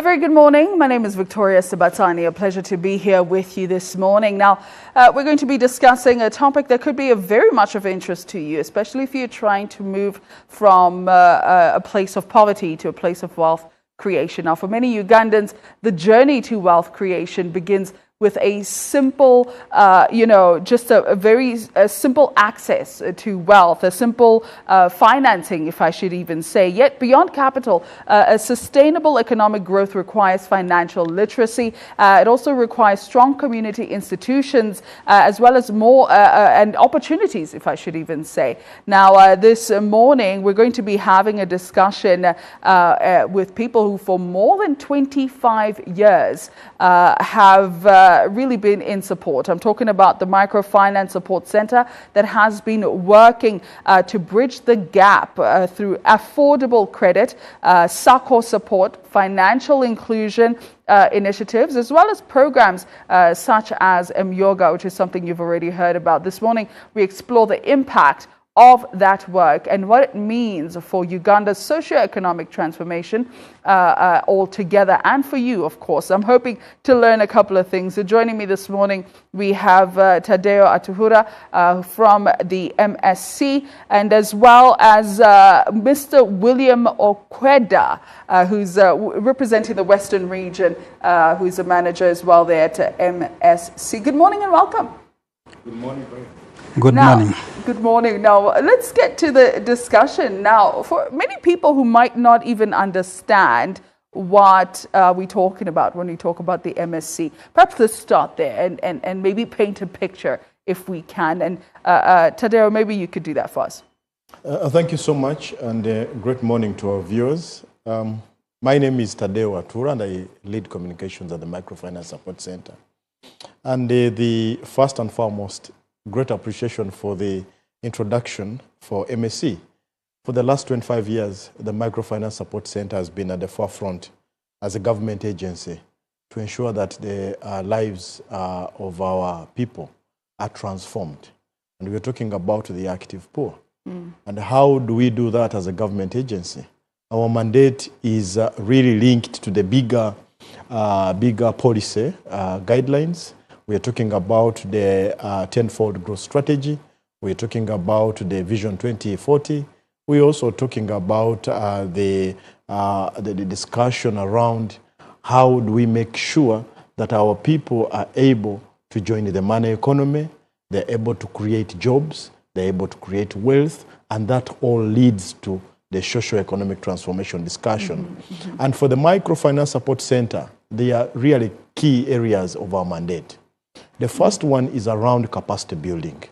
A very good morning. My name is Victoria Sabatani. A pleasure to be here with you this morning. Now, we're going to be discussing a topic that could be very much of interest to you, especially if you're trying to move from a place of poverty to a place of wealth creation. Now, for many Ugandans, the journey to wealth creation begins with a simple, just a very simple access to wealth, a simple financing, if I should even say. Yet beyond capital, a sustainable economic growth requires financial literacy. It also requires strong community institutions, as well as more and opportunities, if I should even say. Now, this morning, we're going to be having a discussion with people who for more than 25 years have really been in support. I'm talking about the Microfinance Support Center that has been working to bridge the gap through affordable credit, SACCO support, financial inclusion initiatives, as well as programs such as Yoga, which is something you've already heard about. This morning, we explore the impact of that work and what it means for Uganda's socio-economic transformation altogether, and for you, of course. I'm hoping to learn a couple of things. So joining me this morning, we have Tadeo Atuhura from the MSC, and as well as Mr. William Okweda, who's representing the Western region, who's a manager as well there at MSC. Good morning and welcome. Good morning. Good morning. Now, let's get to the discussion. Now, for many people who might not even understand what we're talking about when we talk about the MSC, perhaps let's start there and maybe paint a picture if we can. And Tadeo, maybe you could do that for us. Thank you so much, and great morning to our viewers. My name is Tadeo Atura, and I lead communications at the Microfinance Support Center. And the first and foremost, great appreciation for the introduction for MSC. For the last 25 years, the Microfinance Support Center has been at the forefront as a government agency to ensure that the lives of our people are transformed. And we're talking about the active poor. And how do we do that as a government agency? Our mandate is really linked to the bigger policy guidelines. We are talking about the tenfold growth strategy. We're talking about the Vision 2040. We're also talking about the discussion around how do we make sure that our people are able to join the money economy, they're able to create jobs, they're able to create wealth, and that all leads to the socio-economic transformation discussion. And for the Microfinance Support Center, they are really key areas of our mandate. The first one is around capacity building.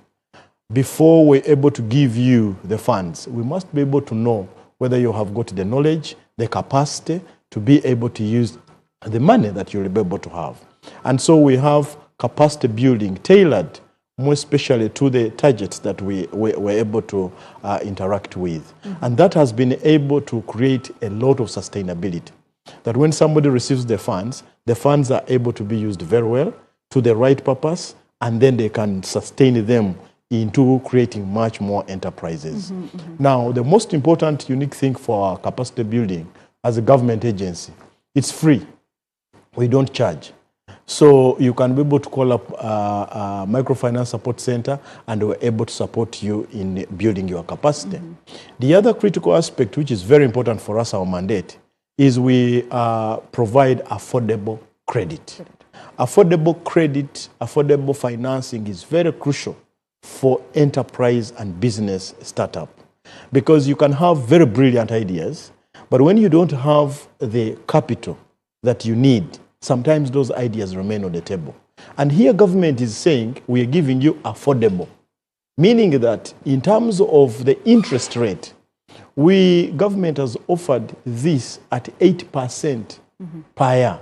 Before we're able to give you the funds, we must be able to know whether you have got the knowledge, the capacity to be able to use the money that you'll be able to have. And so we have capacity building tailored more especially to the targets that we were able to interact with. And that has been able to create a lot of sustainability. That when somebody receives the funds are able to be used very well, to the right purpose, and then they can sustain them into creating much more enterprises. Now, the most important unique thing for our capacity building as a government agency, it's free. We don't charge. So you can be able to call up a Microfinance Support Center and we're able to support you in building your capacity. The other critical aspect, which is very important for us, our mandate, is we provide affordable credit. Affordable credit, affordable financing is very crucial for enterprise and business startup, because you can have very brilliant ideas, but when you don't have the capital that you need, sometimes those ideas remain on the table. And here government is saying we are giving you affordable, meaning that in terms of the interest rate, government has offered this at 8% per year.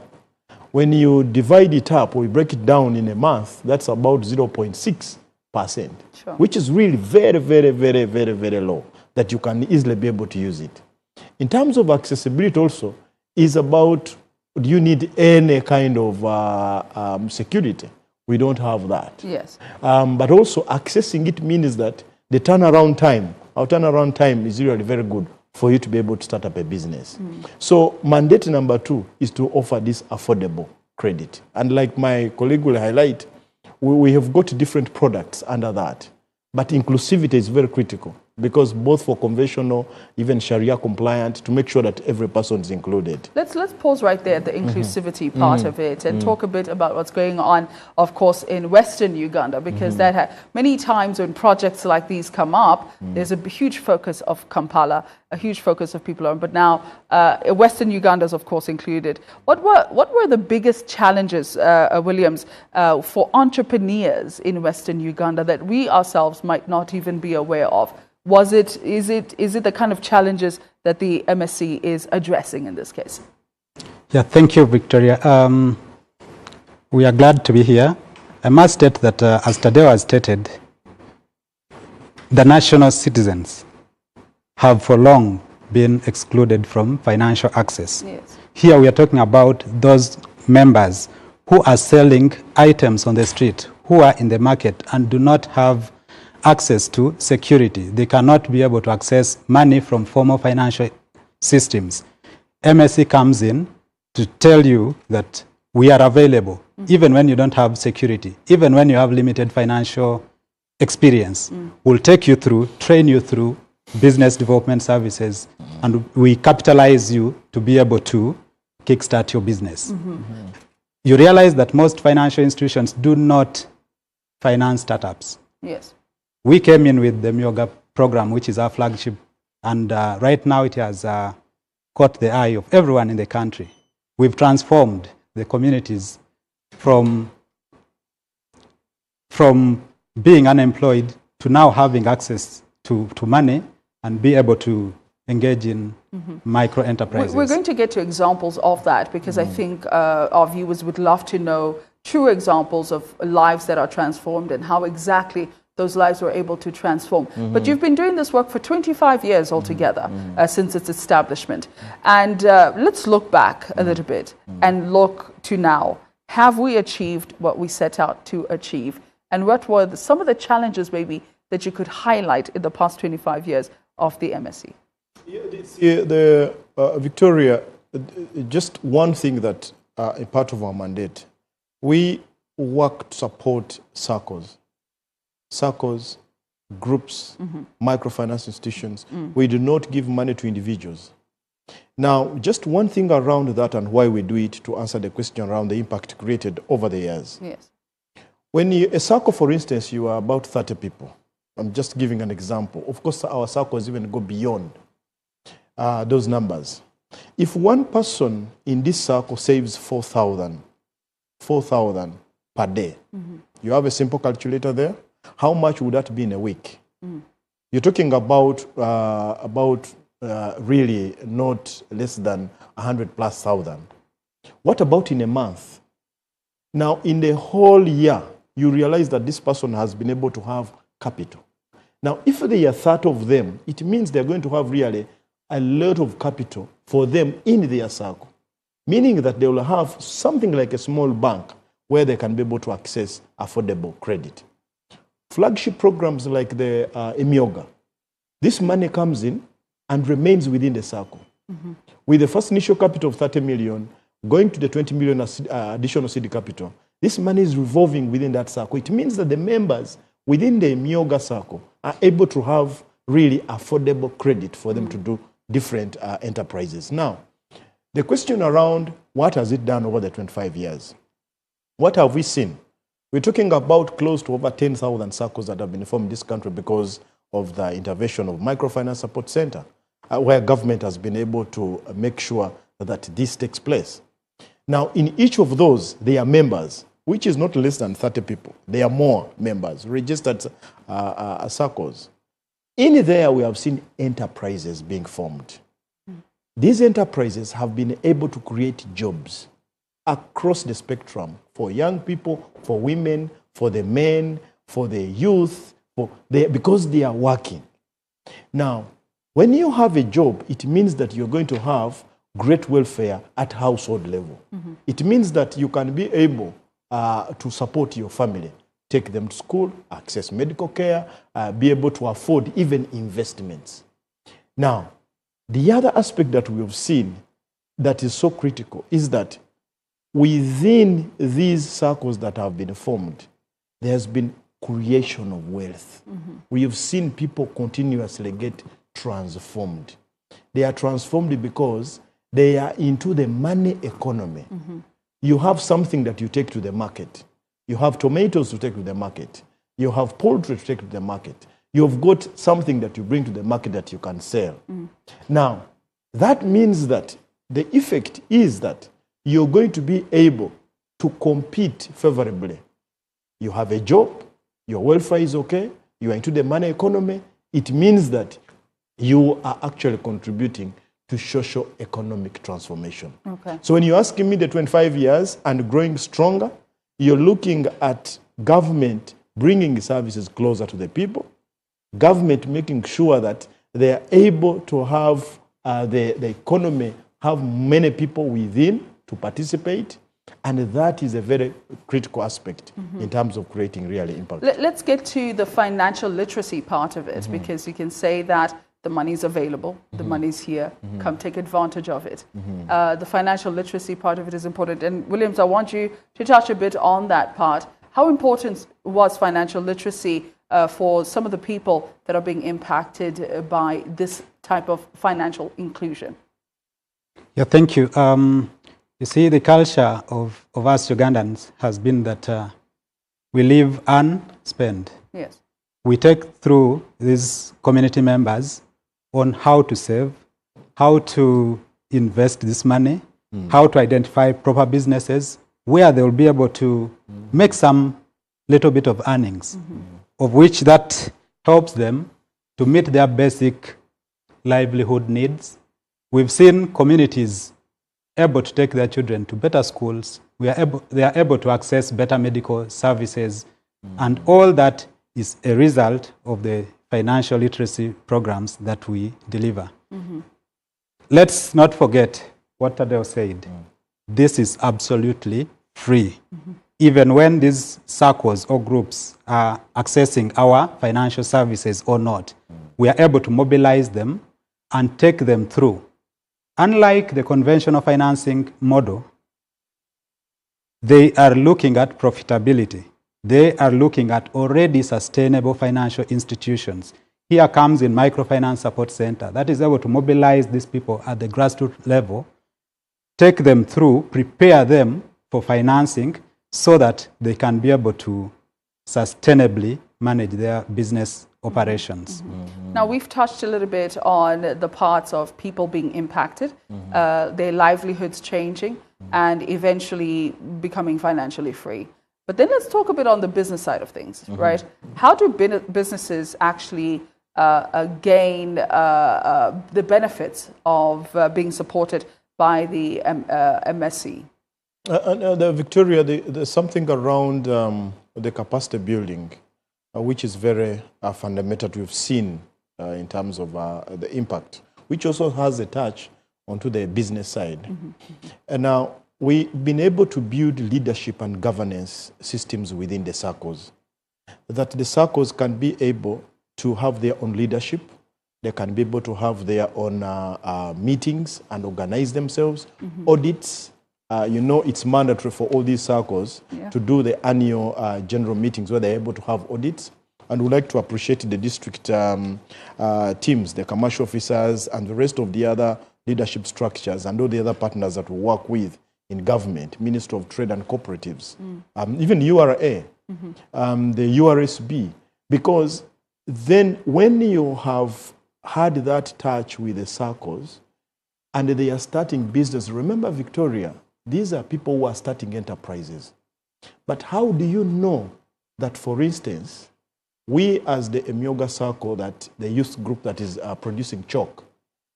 When you divide it up, or you break it down in a month, that's about 0.6%, which is really very, very, very, very, very low, that you can easily be able to use it. In terms of accessibility also, is about, do you need any kind of security? We don't have that. Yes. But also accessing it means that the turnaround time, our turnaround time is really very good for you to be able to start up a business. So mandate number 2 is to offer this affordable credit. And like my colleague will highlight, we have got different products under that. But inclusivity is very critical, because both for conventional, even Sharia compliant, to make sure that every person is included. Let's pause right there at the inclusivity part of it and talk a bit about what's going on, of course, in Western Uganda, because many times when projects like these come up, there's a huge focus of Kampala, a huge focus of people on, but now Western Uganda is, of course, included. What were the biggest challenges, Williams, for entrepreneurs in Western Uganda that we ourselves might not even be aware of? Is it the kind of challenges that the MSC is addressing in this case? Yeah, thank you, Victoria. We are glad to be here. I must state that, as Tadeo has stated, the national citizens have for long been excluded from financial access. Yes. Here we are talking about those members who are selling items on the street, who are in the market and do not have access to security. They cannot be able to access money from formal financial systems. MSC comes in to tell you that we are available, even when you don't have security, even when you have limited financial experience. We'll take you through, train you through business development services, and we capitalize you to be able to kickstart your business. You realize that most financial institutions do not finance startups. Yes. We came in with the Myoga program, which is our flagship, and right now it has caught the eye of everyone in the country. We've transformed the communities from being unemployed to now having access to money and be able to engage in micro enterprises. We're going to get to examples of that, because I think our viewers would love to know true examples of lives that are transformed and how exactly those lives were able to transform. But you've been doing this work for 25 years altogether, since its establishment. And let's look back a little bit and look to now. Have we achieved what we set out to achieve? And what were some of the challenges maybe that you could highlight in the past 25 years of the MSC? Victoria, just one thing that a part of our mandate, we work to support circles, groups, microfinance institutions. We do not give money to individuals. Now, just one thing around that and why we do it, to answer the question around the impact created over the years. Yes. When a circle, for instance, you are about 30 people. I'm just giving an example. Of course, our circles even go beyond those numbers. If one person in this circle saves 4,000 per day, you have a simple calculator there. How much would that be in a week? You're talking about really not less than 100,000+. What about in a month? Now, in the whole year, you realize that this person has been able to have capital. Now, if they are 30 of them, it means they're going to have really a lot of capital for them in their circle, meaning that they will have something like a small bank where they can be able to access affordable credit. Flagship programs like the Myoga, this money comes in and remains within the circle. With the first initial capital of 30 million, going to the 20 million additional seed capital, this money is revolving within that circle. It means that the members within the Myoga circle are able to have really affordable credit for them to do different enterprises. Now, the question around what has it done over the 25 years? What have we seen? We're talking about close to over 10,000 circles that have been formed in this country because of the intervention of Microfinance Support Center, where government has been able to make sure that this takes place. Now, in each of those, they are members, which is not less than 30 people. There are more members, registered circles. In there, we have seen enterprises being formed. These enterprises have been able to create jobs across the spectrum for young people, for women, for the men, for the youth, because they are working. Now, when you have a job, it means that you're going to have great welfare at household level. It means that you can be able to support your family, take them to school, access medical care, be able to afford even investments. Now, The other aspect that we have seen that is so critical is that within these circles that have been formed, there has been creation of wealth. We have seen people continuously get transformed. They are transformed because they are into the money economy. You have something that you take to the market. You have tomatoes to take to the market. You have poultry to take to the market. You've got something that you bring to the market that you can sell. Now, that means that the effect is that you're going to be able to compete favorably. You have a job, your welfare is okay, you are into the money economy. It means that you are actually contributing to socio-economic transformation. Okay. So when you're asking me the 25 years and growing stronger, you're looking at government bringing services closer to the people, government making sure that they are able to have the economy have many people within to participate, and that is a very critical aspect in terms of creating real impact. Let's get to the financial literacy part of it, because you can say that the money is available, the money's here, come take advantage of it. The financial literacy part of it is important. And Williams, I want you to touch a bit on that part. How important was financial literacy for some of the people that are being impacted by this type of financial inclusion? Yeah, thank you. You see, the culture of us Ugandans has been that we live and spend. Yes. We take through these community members on how to save, how to invest this money, how to identify proper businesses where they will be able to make some little bit of earnings, of which that helps them to meet their basic livelihood needs. We've seen communities able to take their children to better schools. They are able to access better medical services, and all that is a result of the financial literacy programs that we deliver. Let's not forget what Tadeo said. This is absolutely free. Even when these circles or groups are accessing our financial services or not, we are able to mobilize them and take them through. Unlike the conventional financing model, they are looking at profitability. They are looking at already sustainable financial institutions. Here comes in Microfinance Support Center that is able to mobilize these people at the grassroots level, take them through, prepare them for financing so that they can be able to sustainably manage their business operations. Now, we've touched a little bit on the parts of people being impacted, their livelihoods changing, and eventually becoming financially free. But then let's talk a bit on the business side of things, right? How do businesses actually gain the benefits of being supported by the MSC? Victoria, there's something around the capacity building, which is very fundamental we've seen in terms of the impact, which also has a touch onto the business side. And now we've been able to build leadership and governance systems within the circles, that the circles can be able to have their own leadership, they can be able to have their own meetings and organize themselves, audits. You know, it's mandatory for all these circles to do the annual general meetings where they're able to have audits. And we'd like to appreciate the district teams, the commercial officers, and the rest of the other leadership structures and all the other partners that we work with in government, Ministry of Trade and Cooperatives, even URA, the URSB. Because then when you have had that touch with the circles and they are starting business, remember, Victoria, these are people who are starting enterprises. But how do you know that, for instance, we as the Emyoga Circle, that the youth group that is producing chalk,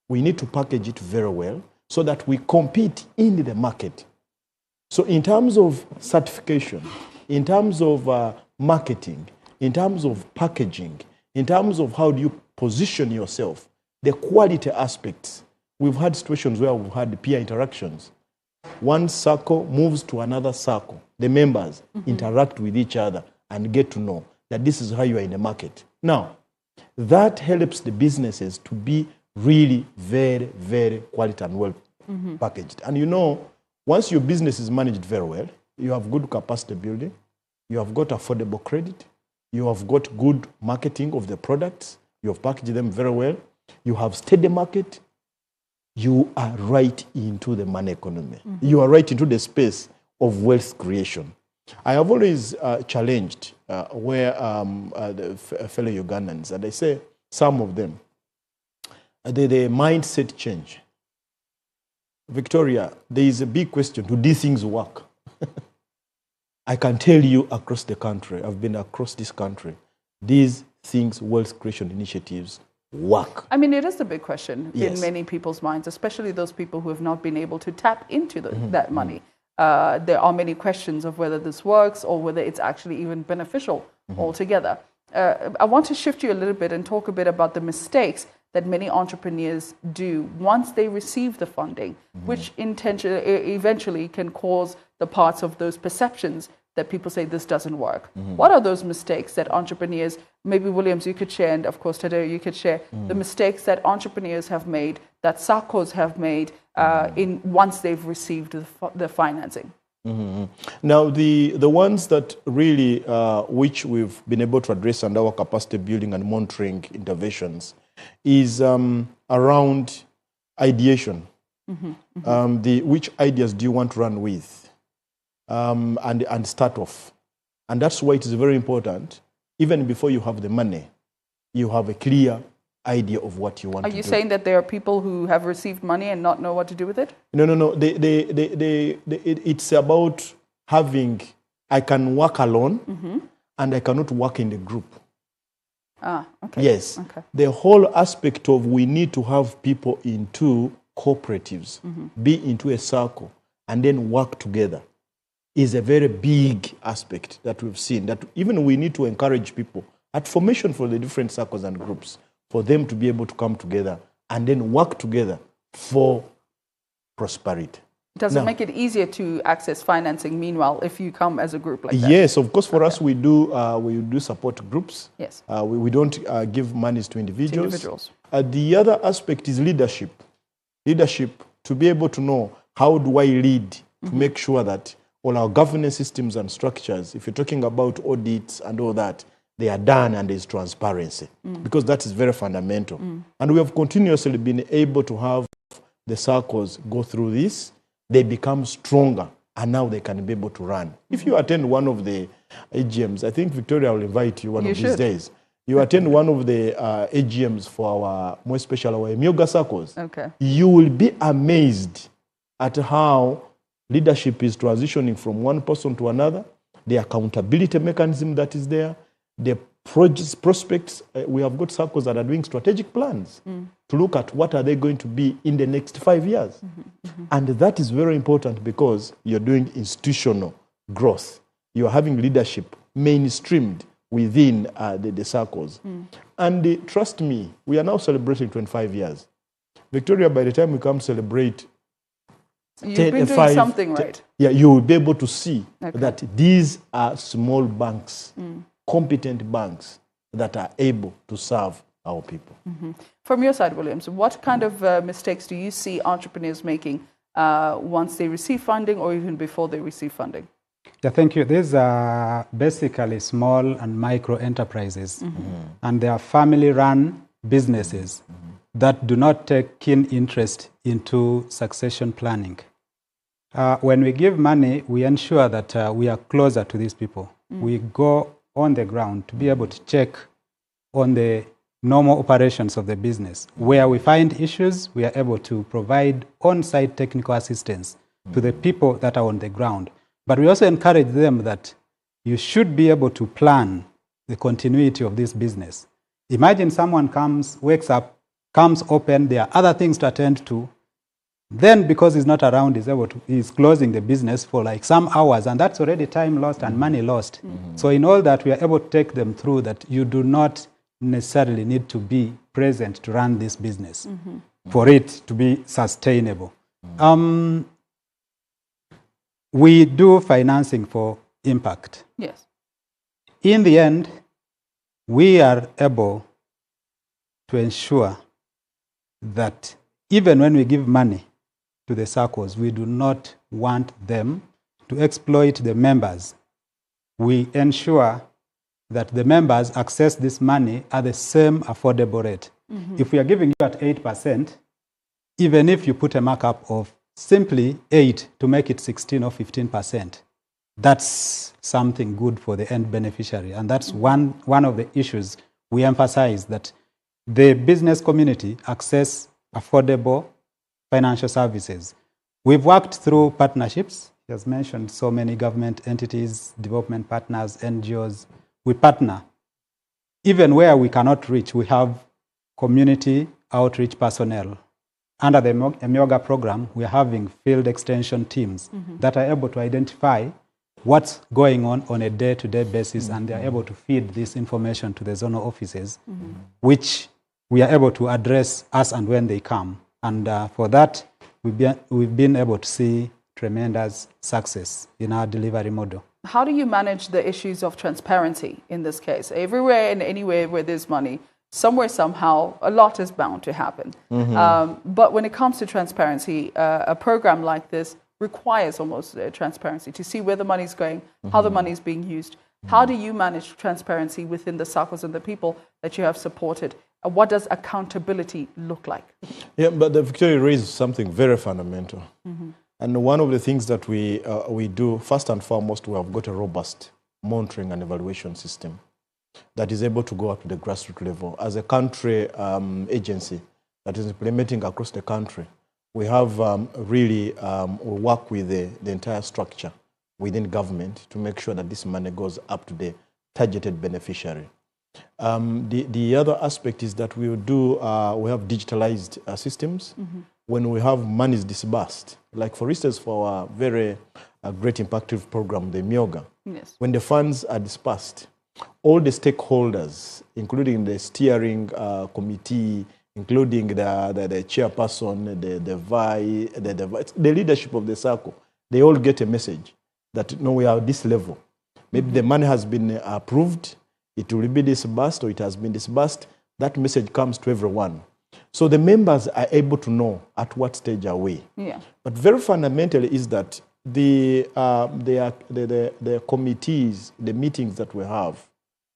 we need to package it very well so that we compete in the market. So in terms of certification, in terms of marketing, in terms of packaging, in terms of how do you position yourself, the quality aspects, we've had situations where we've had peer interactions. One circle moves to another circle. The members interact with each other and get to know that this is how you are in the market. Now, that helps the businesses to be really very, very quality and well packaged. And you know, once your business is managed very well, you have good capacity building, you have got affordable credit, you have got good marketing of the products, you have packaged them very well, you have steady market, you are right into the money economy. You are right into the space of wealth creation. I have always challenged the fellow Ugandans, and I say some of them, the mindset change. Victoria, there is a big question, do these things work? I can tell you across the country, I've been across this country, these things, wealth creation initiatives, work. I mean, it is a big question Yes. in many people's minds, especially those people who have not been able to tap into that money. There are many questions of whether this works or whether it's actually even beneficial altogether. I want to shift you a little bit and talk a bit about the mistakes that many entrepreneurs do once they receive the funding, which eventually can cause the parts of those perceptions that people say this doesn't work. What are those mistakes that entrepreneurs, maybe Williams, you could share, and of course today you could share the mistakes that entrepreneurs have made, that SACCOs have made once they've received the financing? Now, the ones that really, which we've been able to address under our capacity building and monitoring interventions is around ideation. Which ideas do you want to run with? And start off. And that's why it is very important, even before you have the money, you have a clear idea of what you want to do. Are you saying that there are people who have received money and not know what to do with it? No. It's about having, I can work alone and I cannot work in the group. Ah, okay. Yes. Okay. The whole aspect of we need to have people into cooperatives, be into a circle, and then work together is a very big aspect that we've seen, that even we need to encourage people at formation for the different circles and groups, for them to be able to come together and then work together for prosperity. Does it make it easier to access financing, meanwhile, if you come as a group like that? Yes, of course, for us, we do support groups. Yes. We don't give monies to individuals. To the other aspect is leadership. Leadership, to be able to know how do I lead to make sure that all our governance systems and structures, if you're talking about audits and all that, they are done and there's transparency, because that is very fundamental. And we have continuously been able to have the circles go through this. They become stronger, and now they can be able to run. If you attend one of the AGMs, I think Victoria will invite you one of these days. You attend one of the AGMs for our, more special, our Myoga circles. Okay. You will be amazed at how leadership is transitioning from one person to another, the accountability mechanism that is there, the prospects. We have got circles that are doing strategic plans to look at what are they going to be in the next 5 years. And that is very important because you're doing institutional growth. You're having leadership mainstreamed within the circles. And trust me, we are now celebrating 25 years. Victoria, by the time we come celebrate, You've been doing something right. Yeah, you will be able to see that these are small banks, competent banks that are able to serve our people. From your side, Williams, what kind of mistakes do you see entrepreneurs making once they receive funding or even before they receive funding? Yeah, thank you. These are basically small and micro enterprises, and they are family-run businesses that do not take keen interest into succession planning. When we give money, we ensure that we are closer to these people. We go on the ground to be able to check on the normal operations of the business. Where we find issues, we are able to provide on-site technical assistance to the people that are on the ground. But we also encourage them that you should be able to plan the continuity of this business. Imagine someone comes, wakes up, comes open, there are other things to attend to. Then because he's not around, he's closing the business for like some hours, and that's already time lost and money lost. So in all that, we are able to take them through that you do not necessarily need to be present to run this business for it to be sustainable. We do financing for impact. Yes. In the end, we are able to ensure that even when we give money to the SACCOs, we do not want them to exploit the members. We ensure that the members access this money at the same affordable rate. If we are giving you at 8%, even if you put a markup of simply 8 to make it 16 or 15%, that's something good for the end beneficiary. And that's one of the issues we emphasize, that the business community access affordable financial services. We've worked through partnerships. He has mentioned so many government entities, development partners, NGOs. We partner. Even where we cannot reach, we have community outreach personnel. Under the EMIOGA program, we're having field extension teams that are able to identify what's going on a day-to-day basis, and they're able to feed this information to the zonal offices, which we are able to address as and when they come. And for that, we've been able to see tremendous success in our delivery model. How do you manage the issues of transparency in this case? Everywhere and anywhere where there's money, somewhere, somehow, a lot is bound to happen. But when it comes to transparency, a program like this requires almost transparency to see where the money is going, how the money is being used. How do you manage transparency within the SACCOs and the people that you have supported? What does accountability look like? Yeah, but the Victoria raised something very fundamental. And one of the things that we do, first and foremost, we have got a robust monitoring and evaluation system that is able to go up to the grassroots level. As a country agency that is implementing across the country, we have really we work with the entire structure within government to make sure that this money goes up to the targeted beneficiary. The other aspect is that we have digitalized systems. When we have monies disbursed, like for instance for our very great impactful program, the EMIOGA, when the funds are disbursed, all the stakeholders, including the steering committee, including the chairperson, the leadership of the SACCO, they all get a message that, no, we are at this level. Maybe the money has been approved, it will be disbursed, or it has been disbursed. That message comes to everyone. So the members are able to know at what stage are we. But very fundamentally is that the committees, the meetings that we have,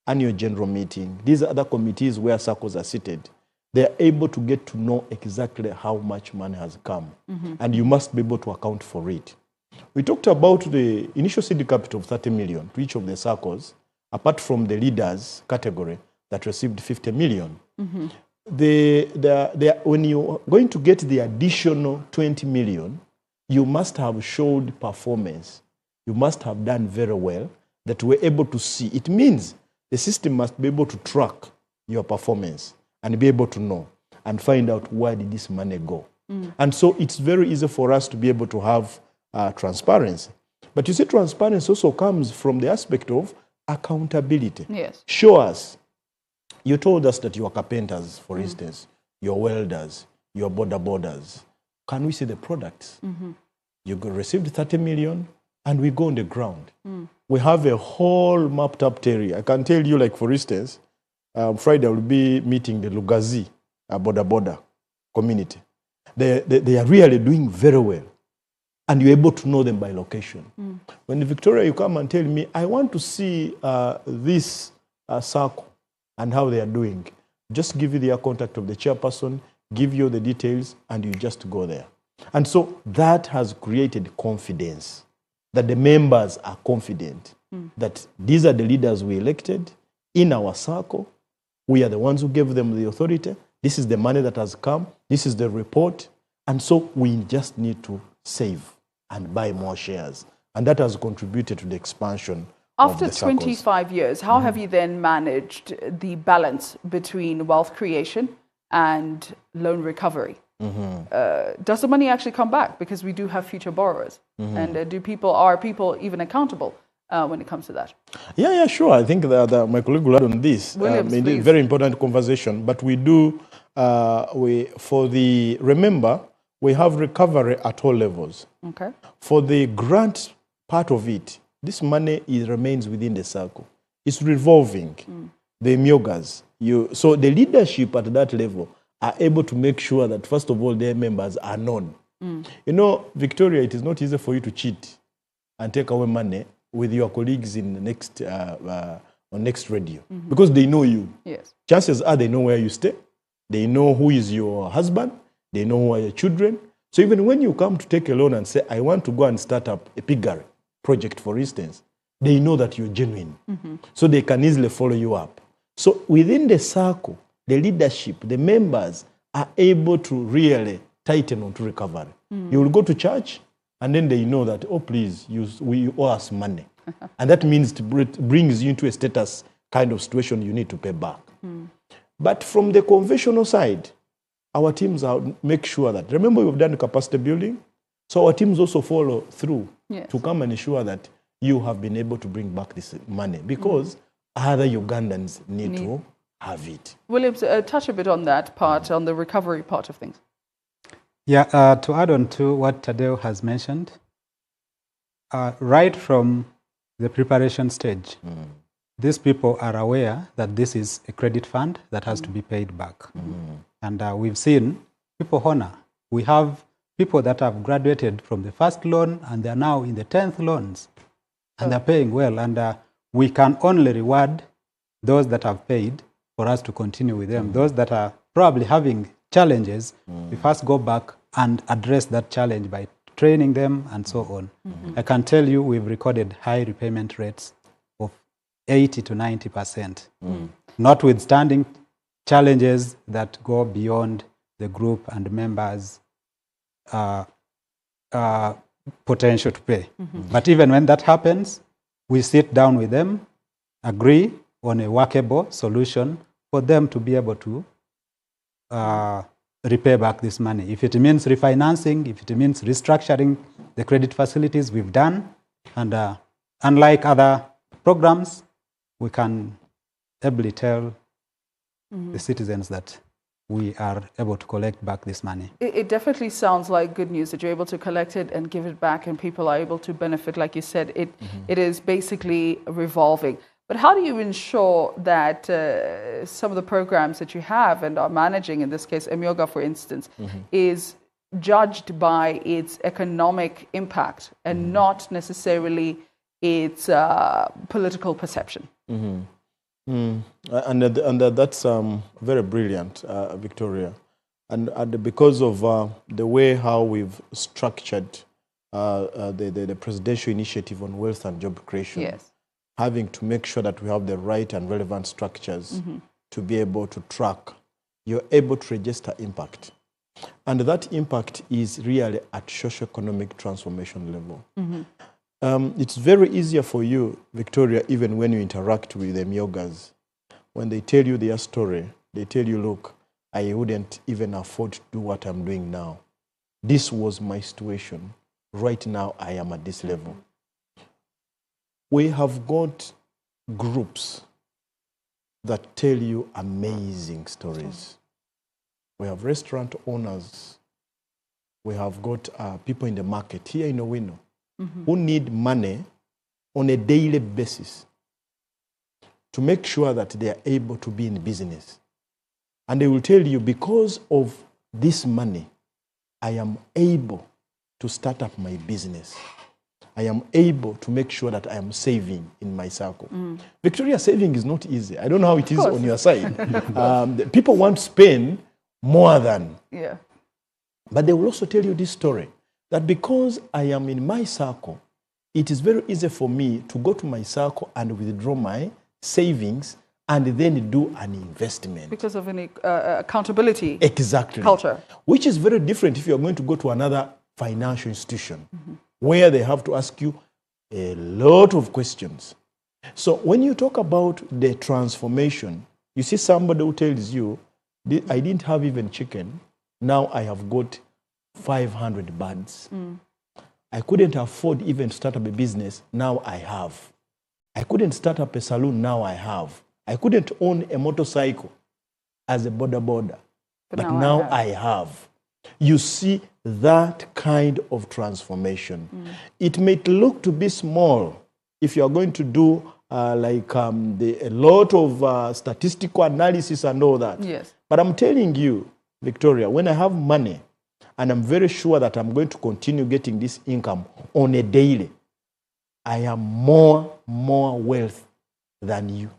annual general meeting, these are other committees where SACCOs are seated, they are able to get to know exactly how much money has come. And you must be able to account for it. We talked about the initial seed capital of 30 million to each of the SACCOs, apart from the leaders category that received 50 million. When you're going to get the additional 20 million, you must have showed performance. You must have done very well that we're able to see. It means the system must be able to track your performance and be able to know and find out where did this money go. And so it's very easy for us to be able to have transparency. But you see, transparency also comes from the aspect of accountability. Show us. You told us that you are carpenters, for instance, you're welders, you're boarders. Can we see the products? You received 30 million, and we go on the ground. We have a whole mapped up area. I can tell you, like, for instance, Friday I will be meeting the Lugazi border community. They are really doing very well. And you're able to know them by location. When in Victoria, you come and tell me, I want to see this SACCO and how they are doing. Just give you the contact of the chairperson, give you the details, and you just go there. And so that has created confidence, that the members are confident that these are the leaders we elected in our SACCO. We are the ones who gave them the authority. This is the money that has come. This is the report. And so we just need to save and buy more shares. And that has contributed to the expansion After 25 years, how have you then managed the balance between wealth creation and loan recovery? Does the money actually come back? Because we do have future borrowers. And are people even accountable when it comes to that? Yeah, sure. I think that my colleague will add on this. Williams, very important conversation. But we do, remember, we have recovery at all levels. Okay. For the grant part of it, this money remains within the circle. It's revolving. The EMIOGAs. So the leadership at that level are able to make sure that, first of all, their members are known. You know, Victoria, it is not easy for you to cheat and take away money with your colleagues in the next, on next radio, because they know you. Yes. Chances are they know where you stay. They know who is your husband. They know who are your children. So even when you come to take a loan and say, I want to go and start up a piggery project, for instance, they know that you're genuine. So they can easily follow you up. So within the circle, the leadership, the members are able to really tighten on to recovery. You will go to church, and then they know that, oh, please, we owe us money. And that means it brings you into a status kind of situation you need to pay back. But from the conventional side, our teams make sure that, remember, we've done capacity building, so our teams also follow through to come and ensure that you have been able to bring back this money, because other Ugandans need to have it. Williams, touch a bit on that part, on the recovery part of things. Yeah, to add on to what Tadeo has mentioned, right from the preparation stage, these people are aware that this is a credit fund that has to be paid back. And we've seen people honor. We have people that have graduated from the first loan and they're now in the 10th loans, and they're paying well. And we can only reward those that have paid for us to continue with them. Those that are probably having challenges, we first go back and address that challenge by training them and so on. I can tell you we've recorded high repayment rates of 80 to 90%, notwithstanding challenges that go beyond the group and members' potential to pay. But even when that happens, we sit down with them, agree on a workable solution for them to be able to repay back this money. If it means refinancing, if it means restructuring the credit facilities, we've done. And unlike other programs, we can ably tell the citizens that we are able to collect back this money. It definitely sounds like good news that you're able to collect it and give it back, and people are able to benefit. Like you said, it is basically revolving. But how do you ensure that some of the programs that you have and are managing, in this case, Emyoga, for instance, is judged by its economic impact and not necessarily its political perception? And that's very brilliant, Victoria. And because of the way how we've structured the presidential initiative on wealth and job creation, having to make sure that we have the right and relevant structures to be able to track, you're able to register impact. And that impact is really at socio-economic transformation level. It's very easier for you, Victoria, even when you interact with the Myogas. When they tell you their story, they tell you, look, I wouldn't even afford to do what I'm doing now. This was my situation. Right now, I am at this level. We have got groups that tell you amazing stories. We have restaurant owners. We have got people in the market here in Owino who need money on a daily basis to make sure that they are able to be in business. And they will tell you, because of this money, I am able to start up my business. I am able to make sure that I am saving in my circle. Victoria, saving is not easy. I don't know how it is on your side. People want to spend more than. But they will also tell you this story, that because I am in my circle, it is very easy for me to go to my circle and withdraw my savings and then do an investment. Because of an accountability culture. Which is very different if you're going to go to another financial institution where they have to ask you a lot of questions. So when you talk about the transformation, you see somebody who tells you, I didn't have even chicken, now I have got 500 birds. I couldn't afford even to start up a business, now I have. I couldn't start up a salon, now I have. I couldn't own a motorcycle as a border, but now I have. You see that kind of transformation. It may look to be small if you are going to do a lot of statistical analysis and all that. But I'm telling you, Victoria, when I have money and I'm very sure that I'm going to continue getting this income on a daily, I am more wealth than you.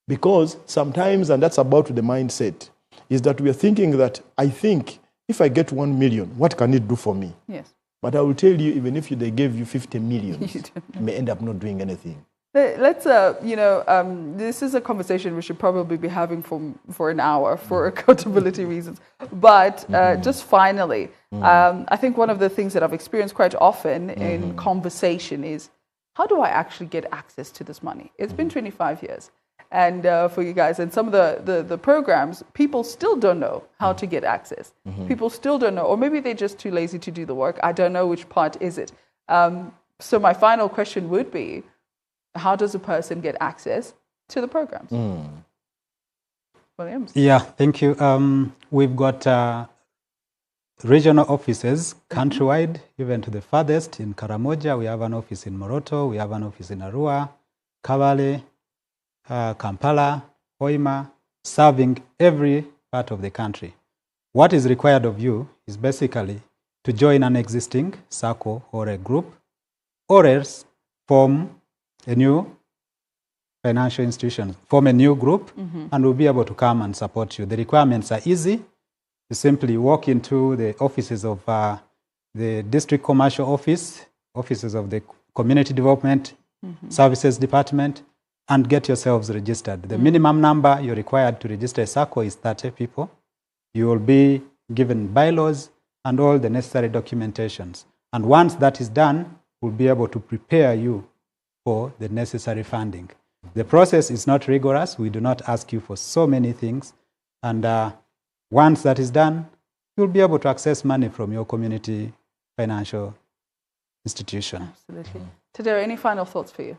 Because sometimes, and that's about the mindset, is that we are thinking that I think if I get 1 million, what can it do for me? Yes. But I will tell you, even if they gave you 50 million, you may end up not doing anything. Let's, this is a conversation we should probably be having for an hour for accountability reasons. But just finally, I think one of the things that I've experienced quite often in conversation is, how do I actually get access to this money? It's been 25 years. And for you guys, and some of the programs, people still don't know how to get access. People still don't know, or maybe they're just too lazy to do the work. I don't know which part is it. So my final question would be, how does a person get access to the programs? Williams? Yeah, thank you. We've got regional offices countrywide, even to the farthest. In Karamoja, we have an office in Moroto, we have an office in Arua, Kabale, Kampala, Hoima, serving every part of the country. What is required of you is basically to join an existing circle or a group, or else form a new financial institution, form a new group, and we'll be able to come and support you. The requirements are easy. You simply walk into the offices of the district commercial office, offices of the community development services department, and get yourselves registered. The minimum number you're required to register a circle is 30 people. You will be given bylaws and all the necessary documentations. And once that is done, we'll be able to prepare you for the necessary funding. The process is not rigorous. We do not ask you for so many things. And once that is done, you'll be able to access money from your community financial institution. Absolutely. Tadeo, any final thoughts for you?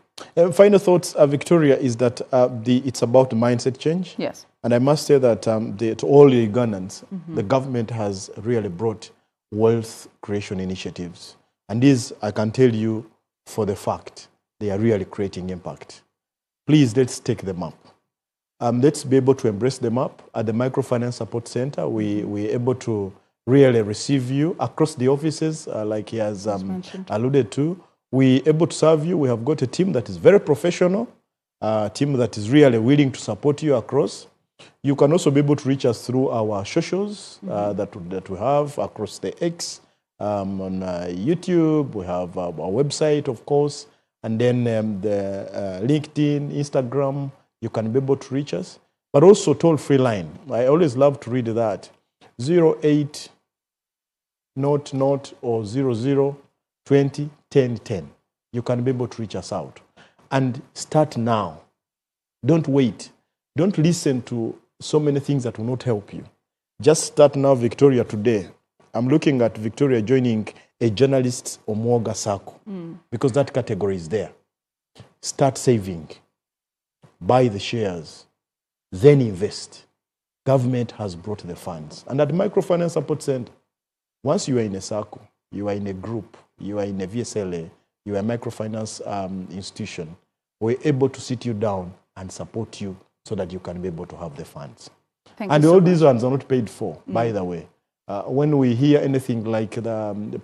Final thoughts, Victoria, is that it's about mindset change. Yes. And I must say that to all the Ugandans, the government has really brought wealth creation initiatives. And these, I can tell you for the fact, they are really creating impact. Please, let's take them up. Let's be able to embrace them up. At the Microfinance Support Center, we're able to really receive you across the offices, like he has alluded to. We're able to serve you. We have got a team that is very professional, a team that is really willing to support you across. You can also be able to reach us through our socials that we have across the X, on YouTube. We have our website, of course, and then the LinkedIn, Instagram. You can be able to reach us. But also toll-free line. I always love to read that. 0800 or 00 20 10 10. You can be able to reach us out. And start now. Don't wait. Don't listen to so many things that will not help you. Just start now, Victoria, today. I'm looking at Victoria joining a journalist's Omwoga circle because that category is there. Start saving. Buy the shares. Then invest. Government has brought the funds. And at Microfinance Support Center, once you are in a circle, you are in a group, you are in a VSLA, you are a microfinance institution, we're able to sit you down and support you so that you can be able to have the funds. And all these ones are not paid for, by the way. When we hear anything like,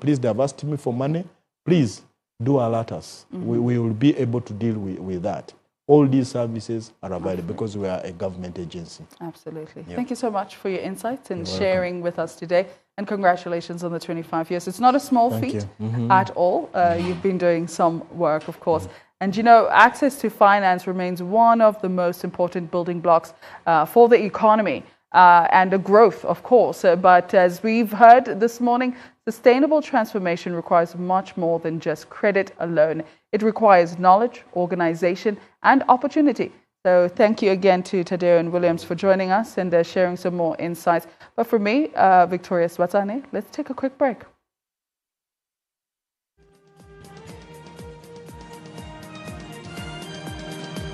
please, they have asked me for money, please do alert us. We will be able to deal with that. All these services are available because we are a government agency. Absolutely. Yep. Thank you so much for your insights and sharing with us today. And congratulations on the 25 years. It's not a small feat at all. You've been doing some work, of course. And, you know, access to finance remains one of the most important building blocks for the economy and the growth, of course. But as we've heard this morning, sustainable transformation requires much more than just credit alone. It requires knowledge, organization, and opportunity. So thank you again to Tadeo and Williams for joining us and sharing some more insights. But for me, Victoria Swatsane, let's take a quick break.